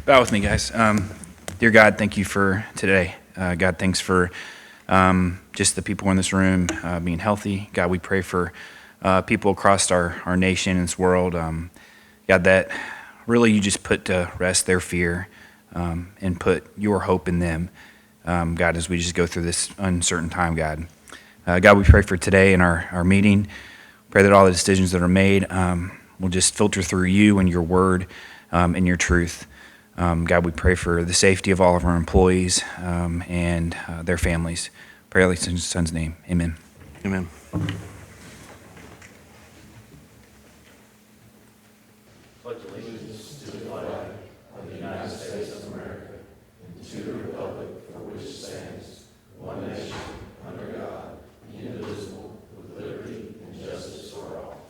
Bow with me, guys. Dear God, thank you for today. God, thanks for just the people in this room being healthy. God, we pray for people across our nation and this world. God, that really you just put to rest their fear and put your hope in them. God, as we just go through this uncertain time, God. God, we pray for today in our meeting. Pray that all the decisions that are made will just filter through you and your word and your truth. God, we pray for the safety of all of our employees and their families. Pray in your son's name. Amen. Amen. Pledge allegiance to the flag of the United States of America and to the republic for which it stands, one nation, under God, indivisible, with liberty and justice for all.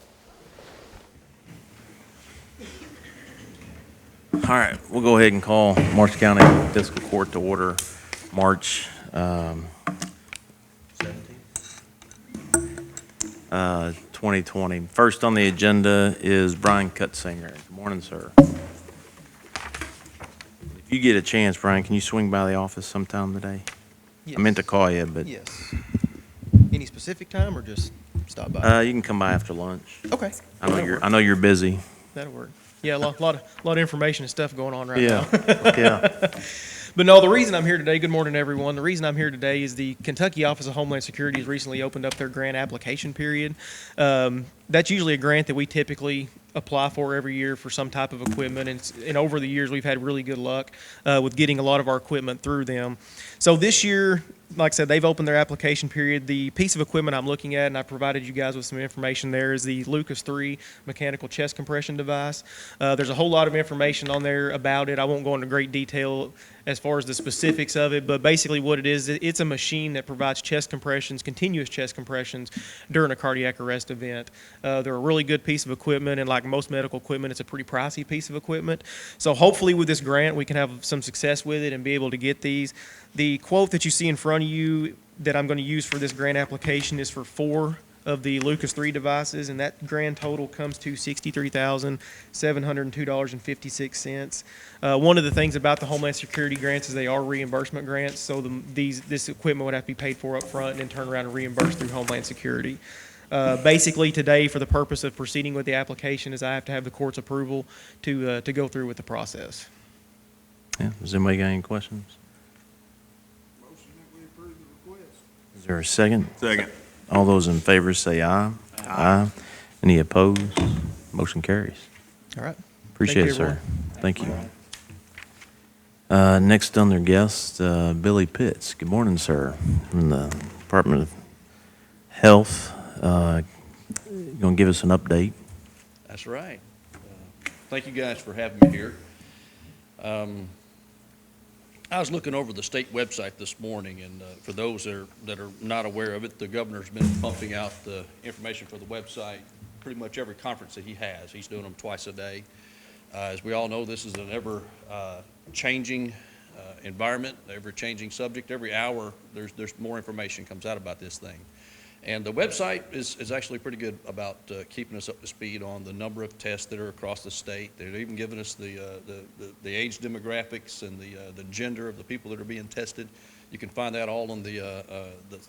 All right, we'll go ahead and call Marsh County Fiscal Court to order March 2020. First on the agenda is Brian Cutsinger. Good morning, sir. If you get a chance, Brian, can you swing by the office sometime today? Yes. I meant to call you, but Yes. Any specific time or just stop by? you can come by after lunch. Okay. I know you're busy. That'll work. Yeah, a lot of information and stuff going on right now. Yeah. But no, the reason I'm here today, good morning, everyone. The reason I'm here today is the Kentucky Office of Homeland Security has recently opened up their grant application period. That's usually a grant that we typically apply for every year for some type of equipment. And over the years, we've had really good luck with getting a lot of our equipment through them. So this year, like I said, they've opened their application period. The piece of equipment I'm looking at, and I provided you guys with some information there, is the Lucas 3 mechanical chest compression device. There's a whole lot of information on there about it. I won't go into great detail as far as the specifics of it, but basically what it is, it's a machine that provides chest compressions, continuous chest compressions during a cardiac arrest event. They're a really good piece of equipment, and like most medical equipment, it's a pretty pricey piece of equipment. So hopefully with this grant, we can have some success with it and be able to get these. The quote that you see in front of you that I'm going to use for this grant application is for 4 of the Lucas 3 devices, and that grand total comes to $63,702.56. One of the things about the Homeland Security grants is they are reimbursement grants, so this equipment would have to be paid for up front and then turn around and reimbursed through Homeland Security. Basically today, for the purpose of proceeding with the application, is I have to have the court's approval to go through with the process. Yeah. Does anybody got any questions? Motion that we approve the request. Is there a second? Second. All those in favor say aye. Aye. Any opposed? Motion carries. All right. Appreciate it, Thank you, sir. Thank you. Next on their guest, Billy Pitts. Good morning, sir, from the Department of Health. Going to give us an update. That's right. Thank you guys for having me here. I was looking over the state website this morning, and for those that are not aware of it, the governor's been pumping out the information for the website pretty much every conference that he has. He's doing them twice a day. As we all know, this is an ever-changing environment, ever-changing subject. Every hour, there's more information comes out about this thing. And the website is actually pretty good about keeping us up to speed on the number of tests that are across the state. They're even giving us the age demographics and the gender of the people that are being tested. You can find that all on the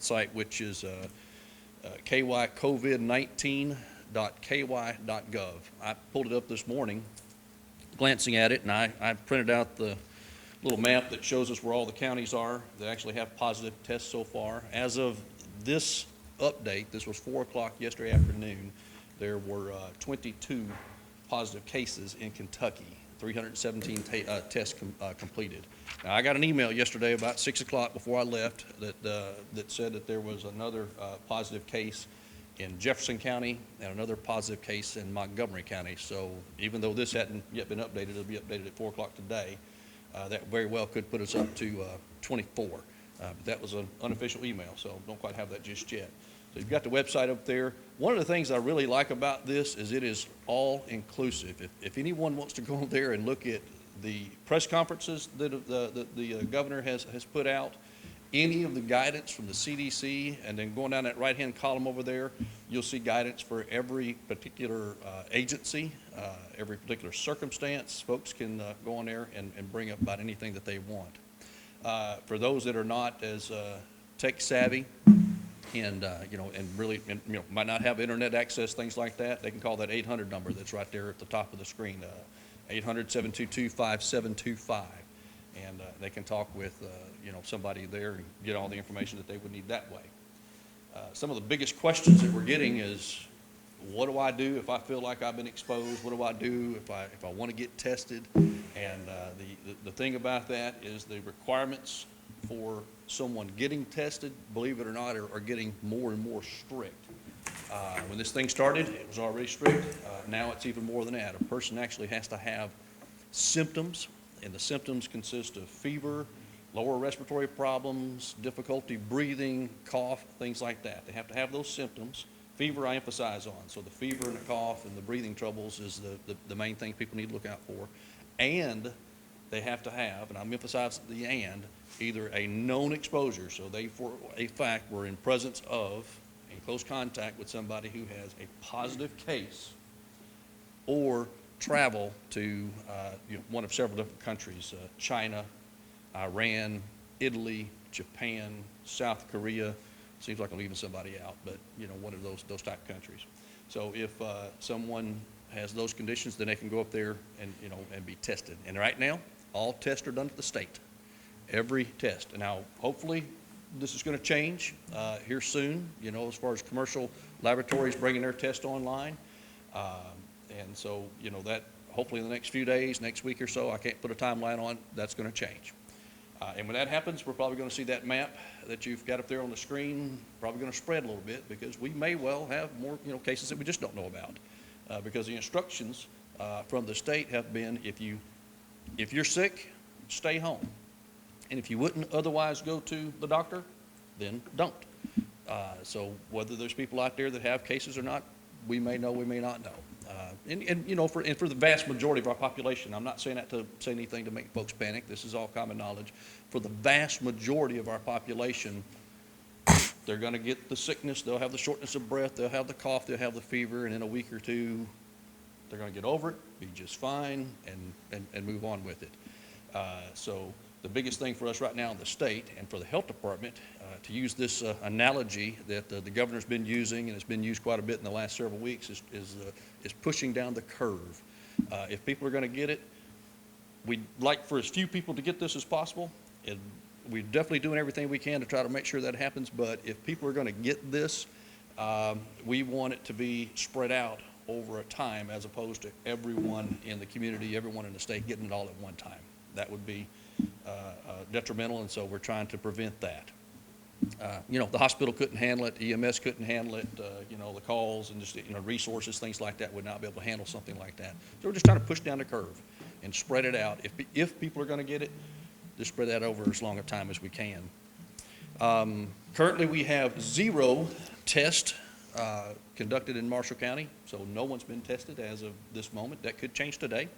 site, which is kycovid19.ky.gov. I pulled it up this morning, glancing at it, and I printed out the little map that shows us where all the counties are that actually have positive tests so far. As of this update, this was 4 o'clock yesterday afternoon, there were 22 positive cases in Kentucky, 317 tests completed. Now, I got an email yesterday about 6 o'clock before I left that said that there was another positive case in Jefferson County and another positive case in Montgomery County. So even though this hadn't yet been updated, it'll be updated at 4 o'clock today. That very well could put us up to 24. But that was an unofficial email, so don't quite have that just yet. So you've got the website up there. One of the things I really like about this is it is all inclusive. If anyone wants to go there and look at the press conferences that the governor has put out any of the guidance from the CDC, and then going down that right-hand column over there, you'll see guidance for every particular agency, every particular circumstance. Folks can go on there and bring up about anything that they want. For those that are not as tech savvy and really might not have internet access, things like that, they can call that 800 number that's right there at the top of the screen, 800-722-5725. And they can talk with somebody there and get all the information that they would need that way. Some of the biggest questions that we're getting is, what do I do if I feel like I've been exposed? What do I do if I want to get tested? And the thing about that is the requirements for someone getting tested, believe it or not, are getting more and more strict. When this thing started, it was already strict. Now it's even more than that. A person actually has to have symptoms, and the symptoms consist of fever, lower respiratory problems, difficulty breathing, cough, things like that. They have to have those symptoms. Fever I emphasize on. So the fever and the cough and the breathing troubles is the main thing people need to look out for. And they have to have, and I'm emphasizing the and, either a known exposure, so they for a fact were in presence of, in close contact with somebody who has a positive case, or travel to one of several different countries, China, Iran, Italy, Japan, South Korea. Seems like I'm leaving somebody out, but one of those type of countries. So if someone has those conditions, then they can go up there and and be tested. And right now, all tests are done at the state. Every test. And now, hopefully, this is going to change here soon. As far as commercial laboratories bringing their test online, and so that hopefully in the next few days, next week or so, I can't put a timeline on. That's going to change. And when that happens, we're probably going to see that map that you've got up there on the screen probably going to spread a little bit, because we may well have more cases that we just don't know about, because the instructions from the state have been, if you're sick, stay home, and if you wouldn't otherwise go to the doctor, then don't. So whether there's people out there that have cases or not, we may know, we may not know. For the vast majority of our population, I'm not saying that to say anything to make folks panic. This is all common knowledge. For the vast majority of our population, they're going to get the sickness. They'll have the shortness of breath. They'll have the cough. They'll have the fever. And in a week or two, they're going to get over it, be just fine, and move on with it. So the biggest thing for us right now in the state and for the health department, to use this analogy that the governor's been using, and it's been used quite a bit in the last several weeks, is pushing down the curve. If people are going to get it, we'd like for as few people to get this as possible. And we're definitely doing everything we can to try to make sure that happens. But if people are going to get this, we want it to be spread out over a time, as opposed to everyone in the community, everyone in the state getting it all at one time. That would be detrimental, and so we're trying to prevent that. The hospital couldn't handle it, EMS couldn't handle it, the calls and just, resources, things like that would not be able to handle something like that. So we're just trying to push down the curve and spread it out. If people are going to get it, just spread that over as long a time as we can. Currently, we have 0 tests conducted in Marshall County, so no one's been tested as of this moment. That could change today.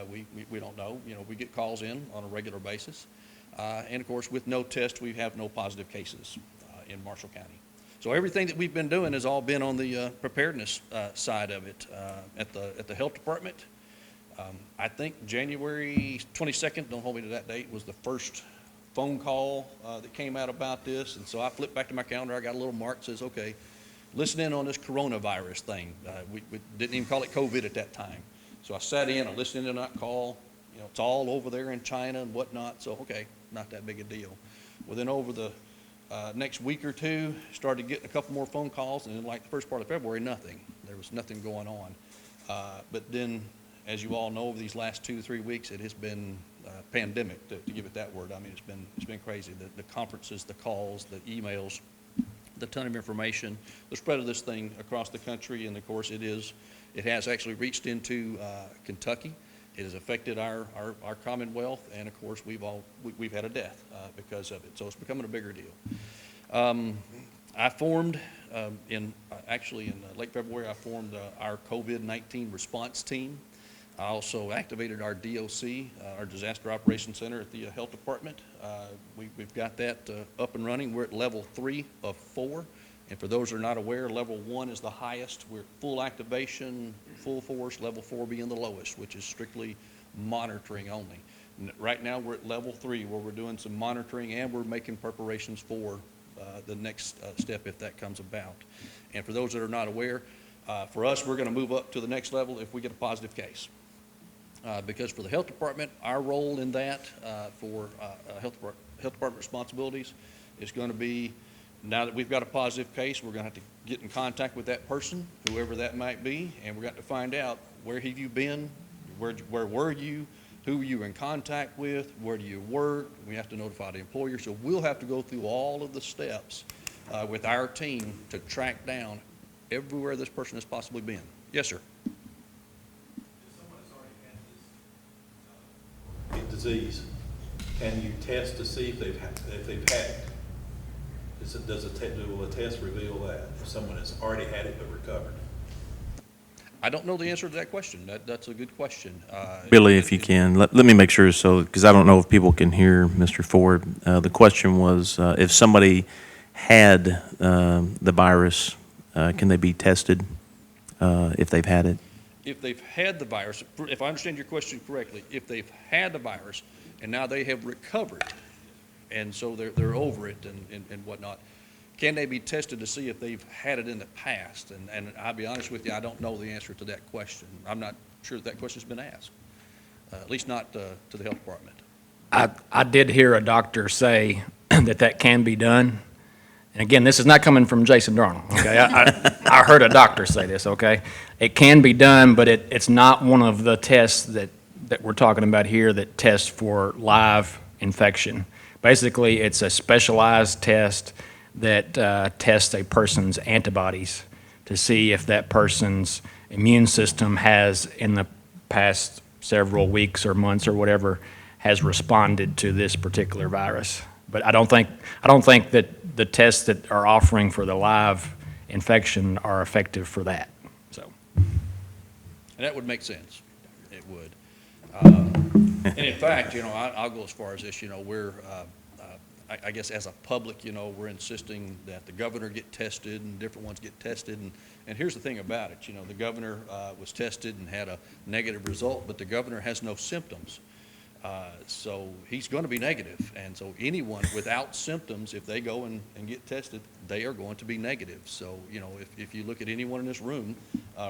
We don't know. We get calls in on a regular basis. And of course, with no test, we have no positive cases in Marshall County. So everything that we've been doing has all been on the preparedness side of it. At the health department, I think January 22nd, don't hold me to that date, was the first phone call that came out about this. And so I flipped back to my calendar. I got a little mark that says, okay, listen in on this coronavirus thing. We didn't even call it COVID at that time. So I sat in, I listened in on that call. It's all over there in China and whatnot. So, okay, not that big a deal. Well, then over the next week or two, started getting a couple more phone calls. And then like the first part of February, nothing. There was nothing going on. But then, as you all know, over these last 2-3 weeks, it has been pandemic, to give it that word. I mean, it's been crazy. The conferences, the calls, the emails, the ton of information, the spread of this thing across the country. And of course, it has actually reached into Kentucky. It has affected our Commonwealth, and of course, we've had a death because of it. So it's becoming a bigger deal. I formed in late February. I formed our COVID-19 response team. I also activated our DOC, our Disaster Operations Center at the Health Department. We've got that up and running. We're at level 3 of 4. And for those who are not aware, level 1 is the highest. We're at full activation, full force, level 4 being the lowest, which is strictly monitoring only. Right now, we're at level 3 where we're doing some monitoring and we're making preparations for the next step if that comes about. And for those that are not aware, for us, we're going to move up to the next level if we get a positive case. Because for the health department, our role in that for health department responsibilities is going to be, now that we've got a positive case, we're going to have to get in contact with that person, whoever that might be, and we're going to find out where have you been, where were you, who were you in contact with, where do you work. We have to notify the employer. So we'll have to go through all of the steps with our team to track down everywhere this person has possibly been. Yes, sir. Disease, can you test to see if they've had it? Will a test reveal that if someone has already had it but recovered? I don't know the answer to that question. That's a good question. Billy, if you can, let me make sure, so, because I don't know if people can hear Mr. Ford. The question was, if somebody had the virus, can they be tested if they've had it? If they've had the virus, if I understand your question correctly, if they've had the virus and now they have recovered, and so they're over it and whatnot, can they be tested to see if they've had it in the past? And I'll be honest with you, I don't know the answer to that question. I'm not sure that question's been asked, at least not to the health department. I did hear a doctor say that can be done. And again, this is not coming from Jason Darnold, okay? I heard a doctor say this, okay? It can be done, but it's not one of the tests that we're talking about here that tests for live infection. Basically, it's a specialized test that tests a person's antibodies to see if that person's immune system has, in the past several weeks or months or whatever, has responded to this particular virus. But I don't think that the tests that are offering for the live infection are effective for that. So, And that would make sense. It would. And in fact, I'll go as far as this. We're, I guess, as a public, we're insisting that the governor get tested and different ones get tested. And here's the thing about it. The governor was tested and had a negative result, but the governor has no symptoms. So he's going to be negative. And so anyone without symptoms, if they go and get tested, they are going to be negative. So, if you look at anyone in this room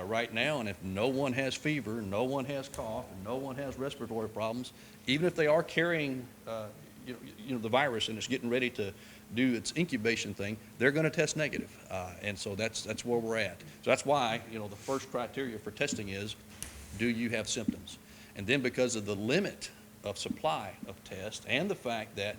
right now, and if no one has fever, no one has cough, and no one has respiratory problems, even if they are carrying, the virus and it's getting ready to do its incubation thing, they're going to test negative. And so that's where we're at. So that's why, the first criteria for testing is, do you have symptoms? And then because of the limit of supply of tests and the fact that,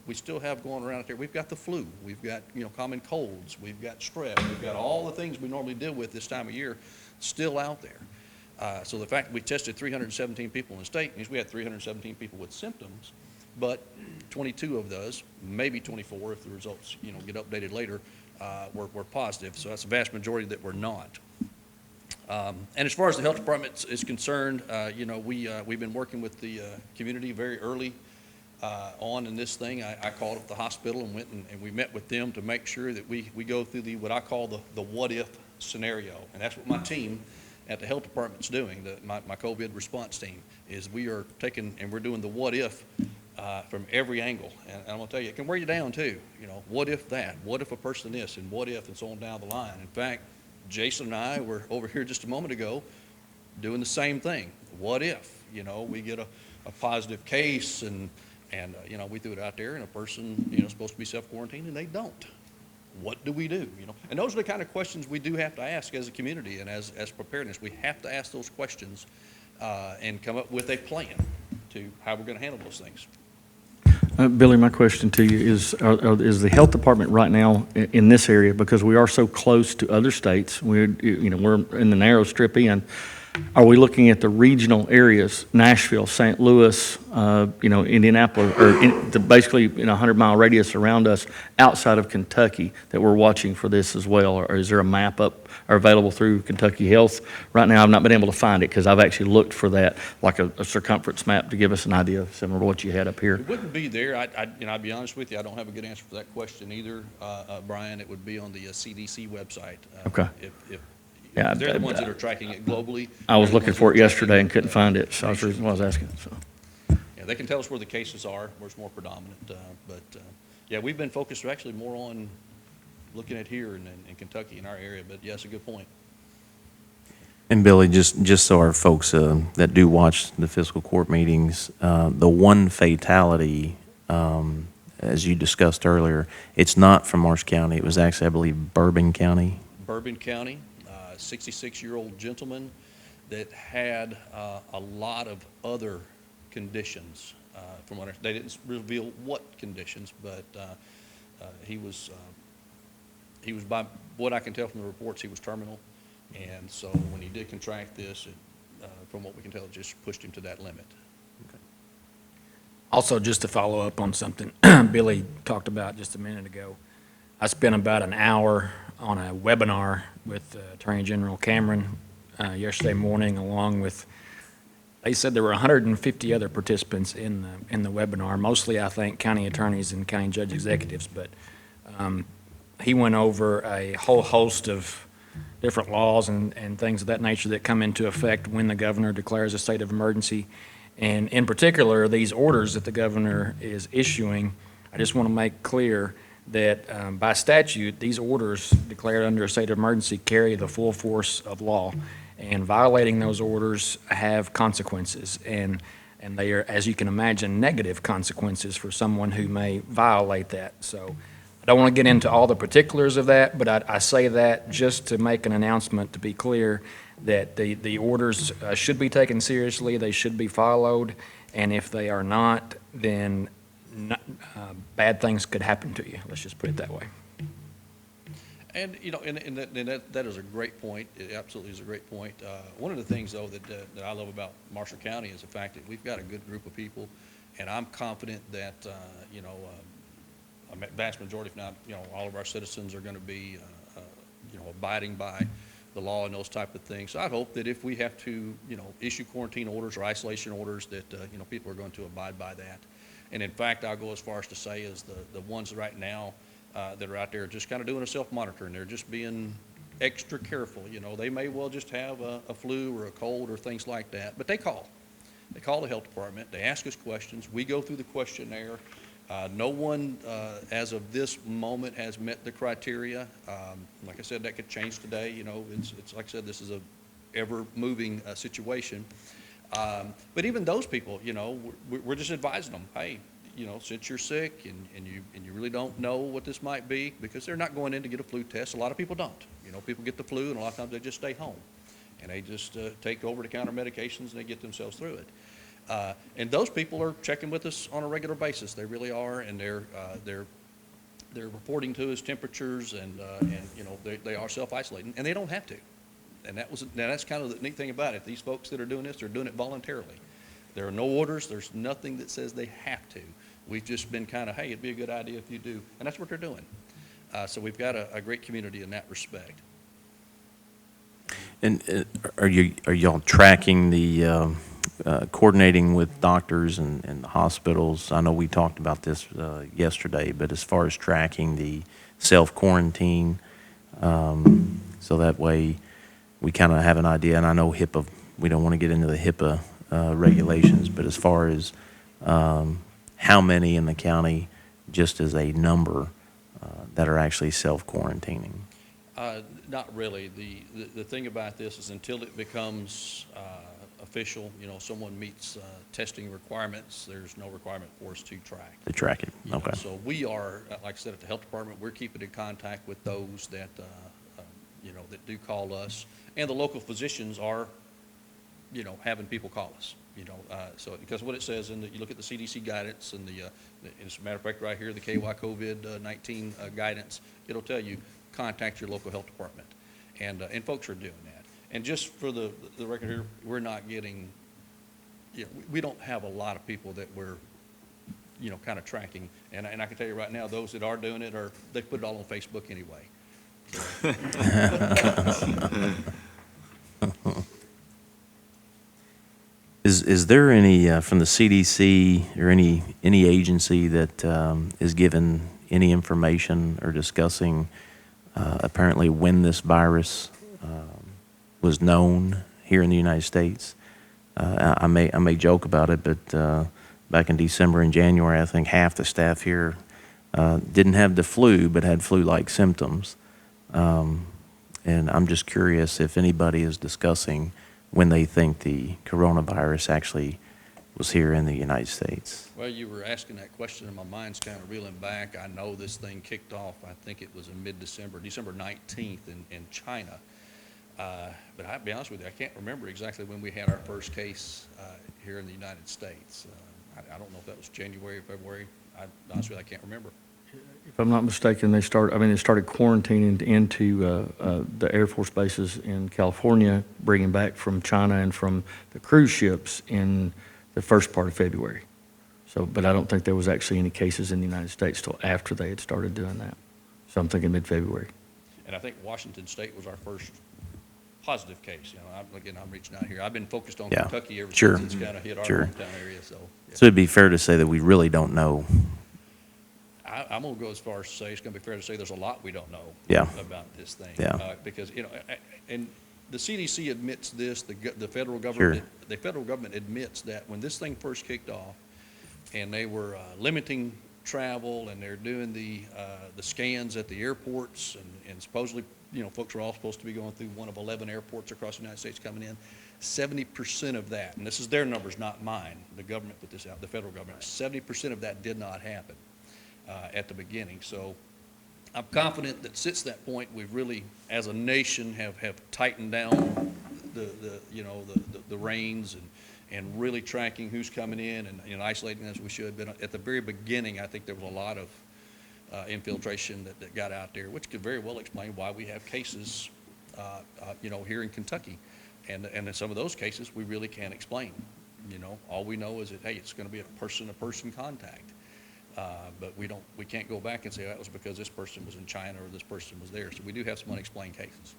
we still have going around out there, we've got the flu, we've got, common colds, we've got strep, we've got all the things we normally deal with this time of year still out there. So the fact that we tested 317 people in the state means we had 317 people with symptoms, but 22 of those, maybe 24 if the results, get updated later, were positive. So that's the vast majority that were not. And as far as the health department is concerned, we've been working with the community very early on in this thing. I called up the hospital and went and we met with them to make sure that we go through what I call the what-if scenario. And that's what my team at the health department's doing, my COVID response team, is we are taking and we're doing the what-if from every angle. And I'm going to tell you, it can wear you down too. What if that? What if a person this? And what if, and so on down the line. In fact, Jason and I were over here just a moment ago doing the same thing. What if, we get a positive case and we threw it out there and a person, supposed to be self-quarantined and they don't. What do we do? And those are the kind of questions we do have to ask as a community and as preparedness. We have to ask those questions and come up with a plan to how we're going to handle those things. Billy, my question to you is the health department right now in this area, because we are so close to other states, we're in the narrow strip in, Are we looking at the regional areas, Nashville, St. Louis, Indianapolis, or basically in a 100-mile radius around us outside of Kentucky that we're watching for this as well? Or is there a map up or available through Kentucky Health? Right now, I've not been able to find it because I've actually looked for that, like a circumference map to give us an idea similar to what you had up here. It wouldn't be there. I'd be honest with you, I don't have a good answer for that question either, Brian. It would be on the CDC website. Okay. If they're the ones that are tracking it globally. I was they're the looking ones for it that are yesterday and tracking couldn't find it, so that's the reason why I was asking. So. Yeah, they can tell us where the cases are, where it's more predominant. Yeah, we've been focused actually more on looking at here in Kentucky, in our area. But yeah, it's a good point. And Billy, just so our folks that do watch the fiscal court meetings, the one fatality, as you discussed earlier, it's not from Marsh County. It was actually, I believe, Bourbon County. Bourbon County, 66-year-old gentleman that had a lot of other conditions. From what they didn't reveal what conditions, but he was by what I can tell from the reports, he was terminal. And so when he did contract this, from what we can tell, it just pushed him to that limit. Also, just to follow up on something Billy talked about just a minute ago, I spent about an hour on a webinar with Attorney General Cameron yesterday morning, along with, they said there were 150 other participants in the webinar, mostly, I think, county attorneys and county judge executives, but he went over a whole host of different laws and things of that nature that come into effect when the governor declares a state of emergency. And in particular, these orders that the governor is issuing, I just want to make clear that by statute, these orders declared under a state of emergency carry the full force of law. And violating those orders have consequences. And they are, as you can imagine, negative consequences for someone who may violate that. So I don't want to get into all the particulars of that, but I say that just to make an announcement to be clear that the orders should be taken seriously, they should be followed, and if they are not, then bad things could happen to you. Let's just put it that way. And, and that is a great point. It absolutely is a great point. One of the things, though, that I love about Marshall County is the fact that we've got a good group of people, and I'm confident that, a vast majority, if not, all of our citizens are going to be, abiding by the law and those type of things. So I hope that if we have to, issue quarantine orders or isolation orders, that, people are going to abide by that. And in fact, I'll go as far as to say is the ones right now that are out there just kind of doing a self-monitoring. They're just being extra careful. They may well just have a flu or a cold or things like that, but they call. They call the health department. They ask us questions. We go through the questionnaire. No one, as of this moment, has met the criteria. Like I said, that could change today. It's like I said, this is a ever-moving situation. But even those people, we're just advising them, hey, since you're sick and you really don't know what this might be, because they're not going in to get a flu test. A lot of people don't. People get the flu, and a lot of times they just stay home, and they just take over-the-counter medications and they get themselves through it. And those people are checking with us on a regular basis. They really are, and they're reporting to us temperatures, and they are self-isolating, and they don't have to. And that's kind of the neat thing about it. These folks that are doing this, they're doing it voluntarily. There are no orders. There's nothing that says they have to. We've just been kind of, hey, it'd be a good idea if you do, and that's what they're doing. So we've got a great community in that respect. And are y'all tracking the coordinating with doctors and the hospitals? I know we talked about this yesterday, but as far as tracking the self-quarantine, so that way we kind of have an idea. And I know HIPAA, we don't want to get into the HIPAA regulations, but as far as how many in the county, just as a number, that are actually self-quarantining? Not really. The thing about this is until it becomes official, someone meets testing requirements, there's no requirement for us to track. To track it, okay. So we are, like I said, at the health department, we're keeping in contact with those that, that do call us. And the local physicians are, having people call us. So because what it says you look at the CDC guidance and as a matter of fact, right here, the KY COVID-19 guidance, it'll tell you contact your local health department, and folks are doing that. And just for the record here, we're not getting, we don't have a lot of people that we're, kind of tracking. And I can tell you right now, those that are doing it they put it all on Facebook anyway. Is there any, from the CDC or any agency that is given any information or discussing apparently when this virus was known here in the United States? I may joke about it, but back in December and January, I think half the staff here didn't have the flu, but had flu-like symptoms. And I'm just curious if anybody is discussing when they think the coronavirus actually was here in the United States. Well, you were asking that question, and my mind's kind of reeling back. I know this thing kicked off, I think it was in mid-December, December 19th in China. But I'll be honest with you, I can't remember exactly when we had our first case here in the United States. I don't know if that was January or February. Honestly, I can't remember. If I'm not mistaken, they started quarantining into the Air Force bases in California, bringing back from China and from the cruise ships in the first part of February. So, but I don't think there was actually any cases in the United States till after they had started doing that. So I'm thinking mid-February. And I think Washington State was our first positive case. I'm reaching out here. I've been focused on Yeah, Kentucky ever sure, since it's kind of hit our sure. hometown area. So, So it'd be fair to say that we really don't know. I'm going to go as far as to say it's going to be fair to say there's a lot we don't know Yeah. about this thing. Yeah. Because, and the CDC admits this, the federal government, Sure. the federal government admits that when this thing first kicked off and they were limiting travel and they're doing the scans at the airports and supposedly, folks are all supposed to be going through one of 11 airports across the United States coming in. 70% of that, and this is their numbers, not mine, the government put this out, the federal government, 70% of that did not happen at the beginning. So I'm confident that since that point, we've really, as a nation, have tightened down the reins and really tracking who's coming in and isolating as we should. But at the very beginning, I think there was a lot of infiltration that got out there, which could very well explain why we have cases, here in Kentucky. And in some of those cases, we really can't explain. All we know is that, hey, it's going to be a person-to-person contact. But we can't go back and say that was because this person was in China or this person was there. So we do have some unexplained cases.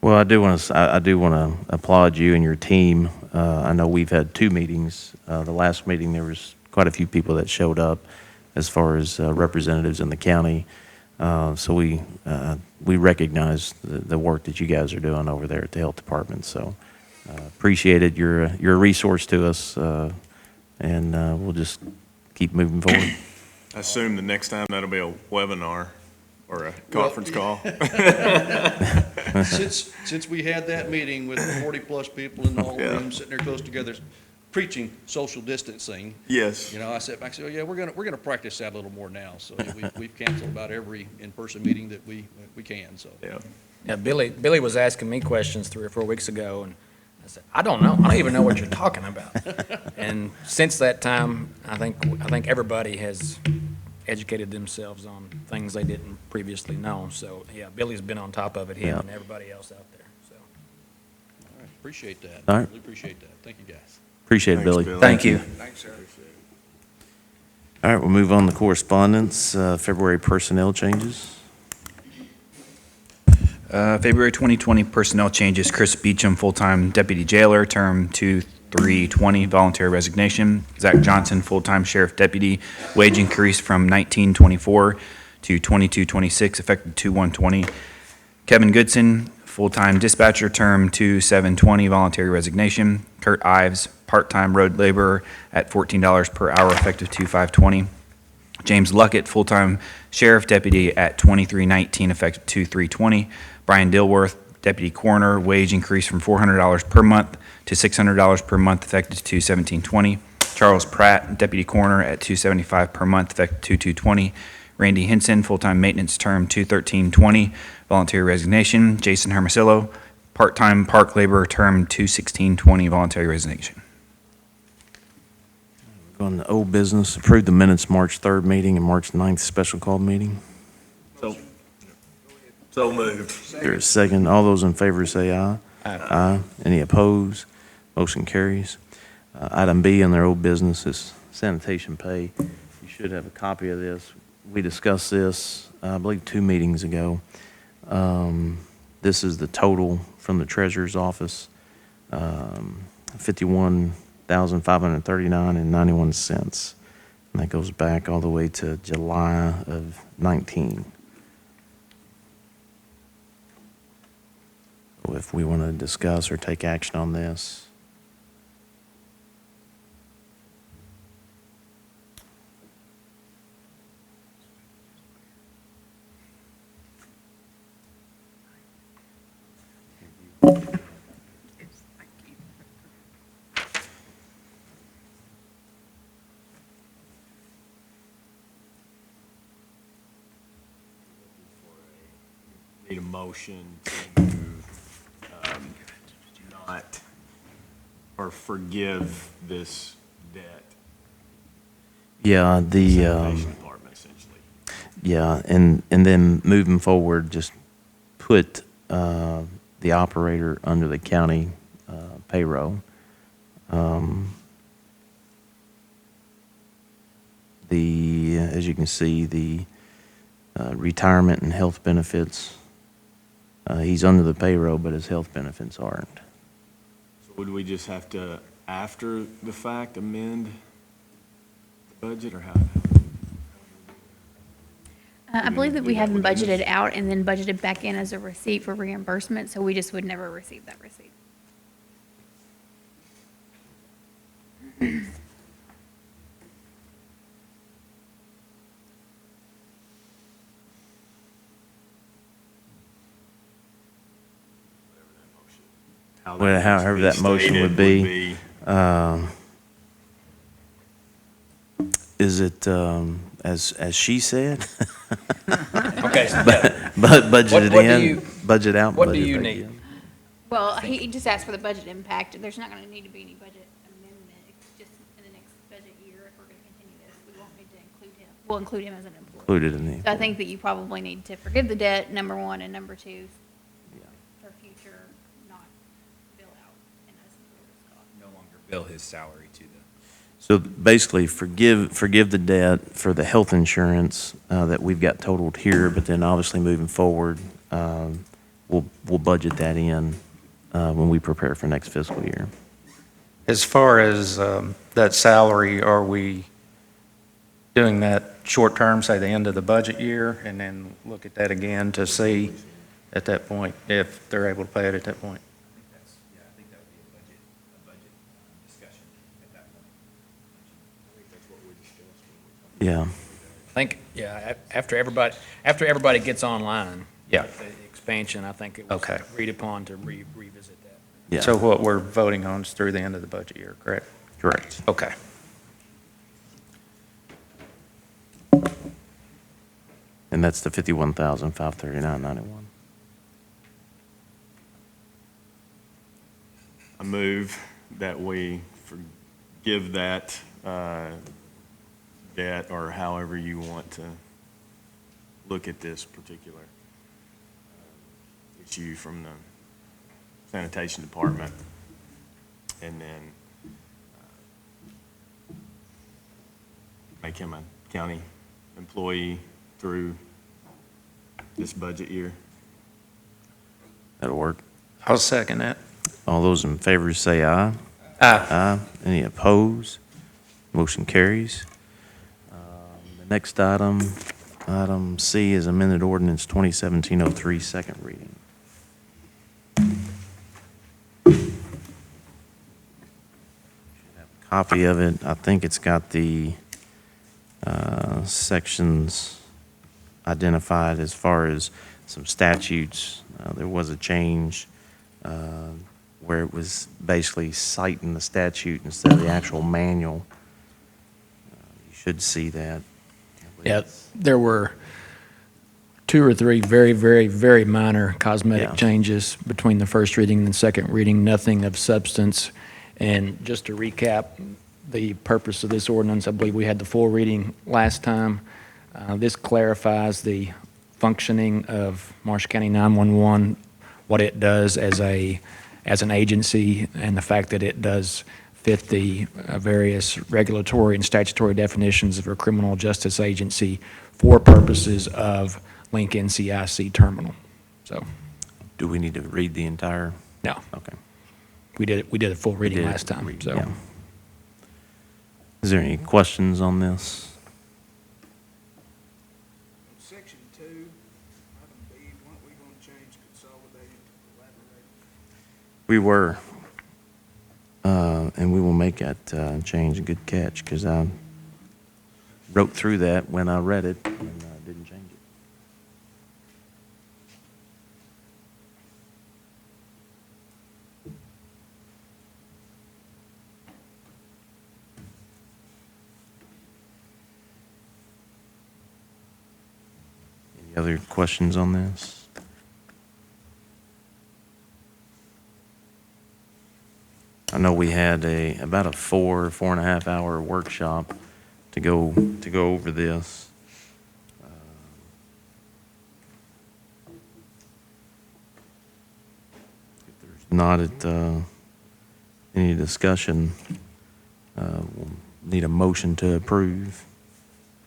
Well, I do want to applaud you and your team. I know we've had 2 meetings. The last meeting, there was quite a few people that showed up as far as representatives in the county. So we recognize the work that you guys are doing over there at the health department. So appreciate it. You're a resource to us, and we'll just keep moving forward. I assume the next time that'll be a webinar or a conference call. Since we had that meeting with 40-plus people in the whole room sitting there close together, preaching social distancing. Yes. I sat back and said, oh, yeah, we're gonna practice that a little more now. So we've canceled about every in-person meeting that we can. So. Yeah. Yeah, Billy was asking me questions 3 or 4 weeks ago, and I said, I don't know. I don't even know what you're talking about. And since that time, I think everybody has educated themselves on things they didn't previously know. So, yeah, Billy's been on top of it, him and everybody else out there. So, All right, appreciate that. All right. Really appreciate that. Thank you, guys. Appreciate it, Thanks, Billy. Billy. thank you. Thanks, sir. All right, we'll move on to correspondence. February personnel changes. February 2020 personnel changes, Chris Beecham, full-time deputy jailer, term 2/3/20, voluntary resignation. Zach Johnson, full-time sheriff deputy, wage increase from $19.24 to $22.26, effective 2/1/20. Kevin Goodson, full-time dispatcher, term 2/7/20, voluntary resignation. Kurt Ives, part-time road laborer at $14 per hour, effective 2/5/20. James Luckett, full-time sheriff deputy at $23.19, effective 2/3/20. Brian Dilworth, deputy coroner, wage increase from $400 per month to $600 per month, effective 2/17/20. Charles Pratt, deputy coroner at $275 per month, effective 2/2/20. Randy Henson, full-time maintenance, term 2/13/20, voluntary resignation. Jason Hermosillo, part-time park laborer, term 2/16/20, voluntary resignation. Going to old business, approve the minutes March 3rd meeting and March 9th special call meeting. So moved. There's a second. All those in favor say aye. Aye. Any opposed? Motion carries. Item B on their old business is sanitation pay. You should have a copy of this. We discussed this, I believe, 2 meetings ago. This is the total from the treasurer's office, $51,539.91. And that goes back all the way to July of 19. So if we want to discuss or take action on this. Need a motion to not, or forgive this debt. Yeah, the, Sanitation department, essentially. yeah, and then moving forward, just put the operator under the county payroll. As you can see, the retirement and health benefits, he's under the payroll, but his health benefits aren't. So would we just have to, after the fact, amend the budget, or how? I believe that we had them budgeted out and then budgeted back in as a receipt for reimbursement, so we just would never receive that receipt. Well, however that motion would be. Is it, as she said? Okay, so But budget it What do in, you- budget out, what do budget you back need? in. Well, he just asked for the budget impact. There's not going to need to be any budget amendment. It's just in the next budget year, if we're going to continue this, we won't need to include him. We'll include him as an employee. Included in So I the, think that you probably need to forgive the debt, number one, and number two, for future, not bill out in essence cost. No longer bill his salary to the. so basically forgive the debt for the health insurance that we've got totaled here, but then obviously moving forward, we'll budget that in when we prepare for next fiscal year. As far as that salary, are we doing that short-term, say the end of the budget year, and then look at that again to see at that point if they're able to pay it at that point? I think that would be a budget discussion at that point. Yeah. I think, yeah, after everybody gets online. Yeah. with the expansion, I think it was Okay. agreed upon to revisit that. Yeah. So what we're voting on is through the end of the budget year, correct? Correct. Okay. And that's the 51,539.91. I move that we forgive that debt, or however you want to look at this particular issue from the sanitation department, and then make him a county employee through this budget year. That'll work. I'll second that. All those in favor say aye. Aye. Aye. Any opposed? Motion carries. The next item, item C, is amended ordinance 2017-03, second reading. Copy of it. I think it's got the sections identified as far as some statutes. There was a change where it was basically citing the statute instead of the actual manual. You should see that. Yeah, there were 2 or 3 very, very, very minor cosmetic Yeah. changes between the first reading and the second reading, nothing of substance. And just to recap, the purpose of this ordinance, I believe we had the full reading last time. This clarifies the functioning of Marshall County 911, what it does as an agency, and the fact that it does fit the various regulatory and statutory definitions of a criminal justice agency for purposes of Lincoln CIC terminal. So, Do we need to read the entire? no, Okay. we did a full reading Did last time, read, so. yeah. Is there any questions on this? Section 2, item B, weren't we gonna change consolidated to collaborative? We were. And we will make that change. A good catch, because I wrote through that when I read it and didn't change it. Any other questions on this? I know we had about a 4.5 hour workshop to go over this. If there's not any discussion, we'll need a motion to approve.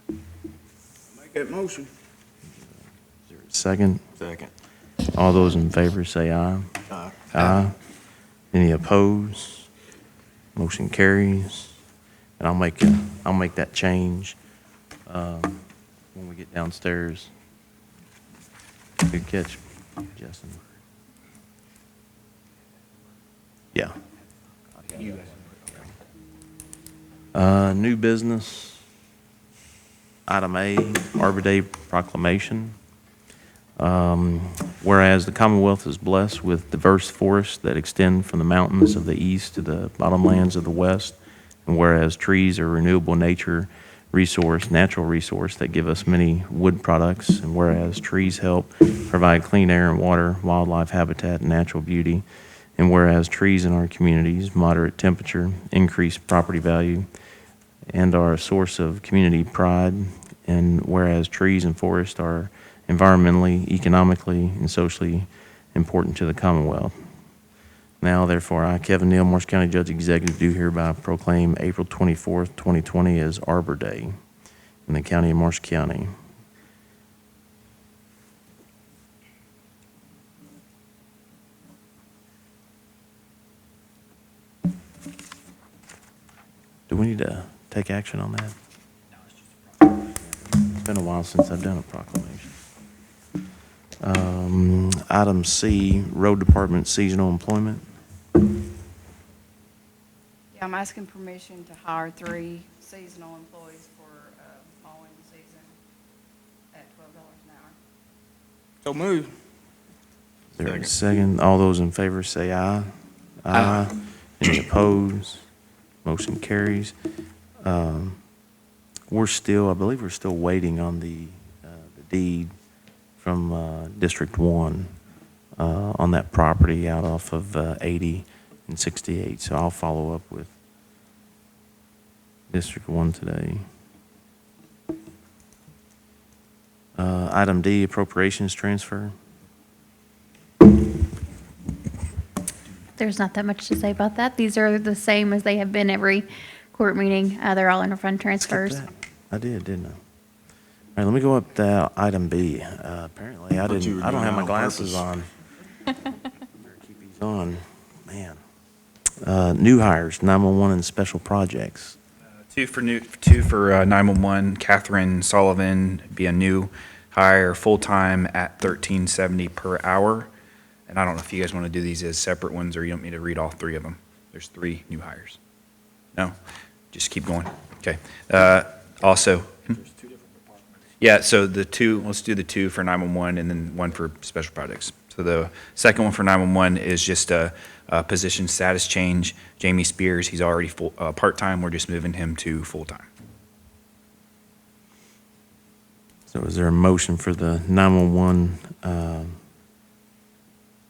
Make that motion. Is there a second? Second. All those in favor say aye. Aye. Aye. Any opposed? Motion carries. And I'll make that change when we get downstairs. Good catch, Justin. Yeah. New business. Item A, Arbor Day proclamation. Whereas the Commonwealth is blessed with diverse forests that extend from the mountains of the east to the bottomlands of the west, and whereas trees are a renewable natural resource that give us many wood products, and whereas trees help provide clean air and water, wildlife habitat, and natural beauty, and whereas trees in our communities, moderate temperature, increase property value, and are a source of community pride, and whereas trees and forests are environmentally, economically, and socially important to the Commonwealth. Now, therefore, I, Kevin Neal, Marshall County Judge Executive, do hereby proclaim April 24th, 2020 as Arbor Day in the county of Marshall County. Do we need to take action on that? It's been a while since I've done a proclamation. Item C, Road Department seasonal employment. Yeah, I'm asking permission to hire 3 seasonal employees for mowing season at $12 an hour. So move. Is there a second? All those in favor say aye. Aye. Any opposed? Motion carries. I believe we're still waiting on the deed from District 1 on that property out off of 80 and 68. So I'll follow up with District 1 today. Item D, appropriations transfer. There's not that much to say about that. These are the same as they have been every court meeting. They're all interfund transfers. Skipped that. I did, didn't I? All right, let me go up to item B. Apparently, I Thought you were don't doing have that my on glasses purpose. on. Better keep these on. Man. New hires, 911 and special projects. Two for 911. Catherine Sullivan be a new hire, full-time at $13.70 per hour. And I don't know if you guys want to do these as separate ones or you want me to read all 3 of them. There's 3 new hires. No? Just keep going. Okay. Also, yeah, so let's do the 2 for 911 and then 1 for special projects. So the second one for 911 is just a position status change. Jamie Spears, he's already part-time. We're just moving him to full-time. So is there a motion for the 911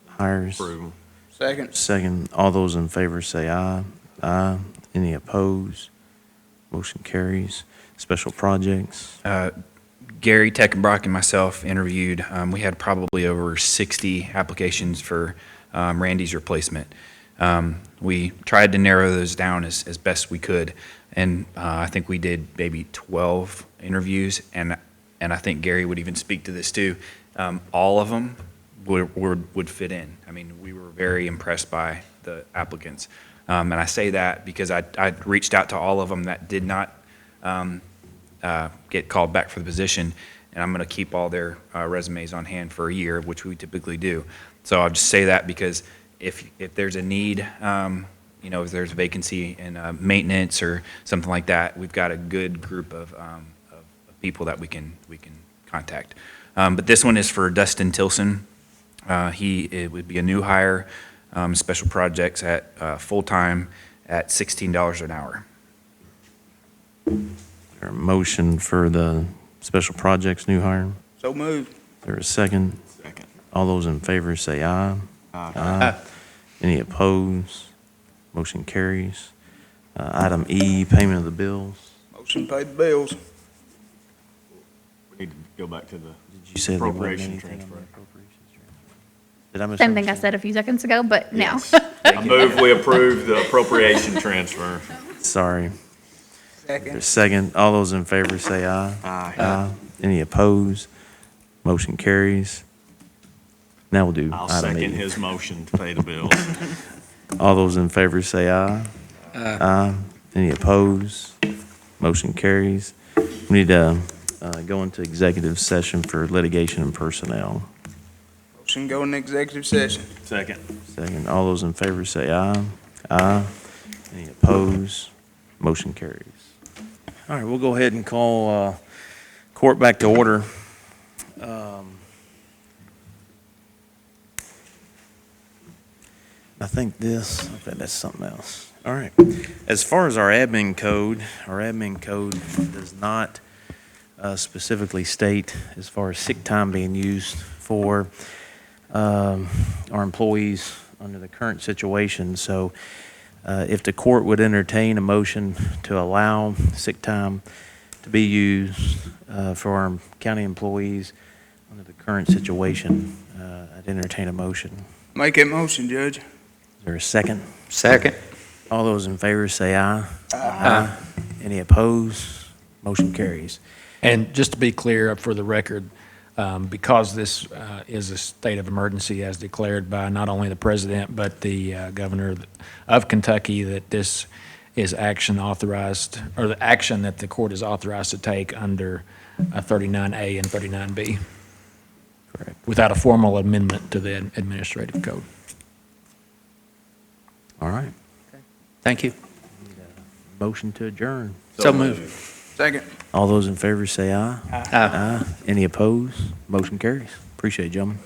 hires? Approval. Second. Second, all those in favor say aye. Aye. Any opposed? Motion carries. Special projects. Gary Teckenbrock and myself interviewed. We had probably over 60 applications for Randy's replacement. We tried to narrow those down as best we could, and I think we did maybe 12 interviews, and I think Gary would even speak to this too. All of them would fit in. I mean, we were very impressed by the applicants. And I say that because I reached out to all of them that did not get called back for the position, and I'm going to keep all their resumes on hand for a year, which we typically do. So I'll just say that because if there's a need, if there's a vacancy in maintenance or something like that, we've got a good group of people that we can contact. But this one is for Dustin Tilson. It would be a new hire, special projects at full-time at $16 an hour. Is there a motion for the special projects new hire? So moved. Is there a second? Second. All those in favor say aye. Aye. Any opposed? Motion carries. Item E, payment of the bills. Motion paid the bills. We need to go back to the Did you say there wasn't appropriation anything on the transfer. appropriations transfer? Did I Same thing I misunderstand? said a few seconds ago, but now. I move we approve the appropriation transfer. Sorry. There's Second. a second. All those in favor say aye. Aye. Any opposed? Motion carries. Now we'll do I'll item second E. his motion to pay the bills. All those in favor say aye. Aye. Any opposed? Motion carries. We need to go into executive session for litigation and personnel. Motion go in executive session. Second. Second. All those in favor say aye. Aye. Any opposed? Motion carries. All right, we'll go ahead and call court back to order. I think okay, that's something else. All right. As far as our admin code does not specifically state as far as sick time being used for our employees under the current situation. So if the court would entertain a motion to allow sick time to be used for our county employees under the current situation, I'd entertain a motion. Make that motion, Judge. Is there a second? Second. All those in favor say aye. Aye. Any opposed? Motion carries. And just to be clear for the record, because this is a state of emergency as declared by not only the president, but the governor of Kentucky, that this is action authorized, or the action that the court is authorized to take under 39A and 39B. Correct. Without a formal amendment to the administrative code. All right. Thank you. Motion to adjourn. So moved. Second. All those in favor say aye. Aye. Any opposed? Motion carries. Appreciate it, gentlemen.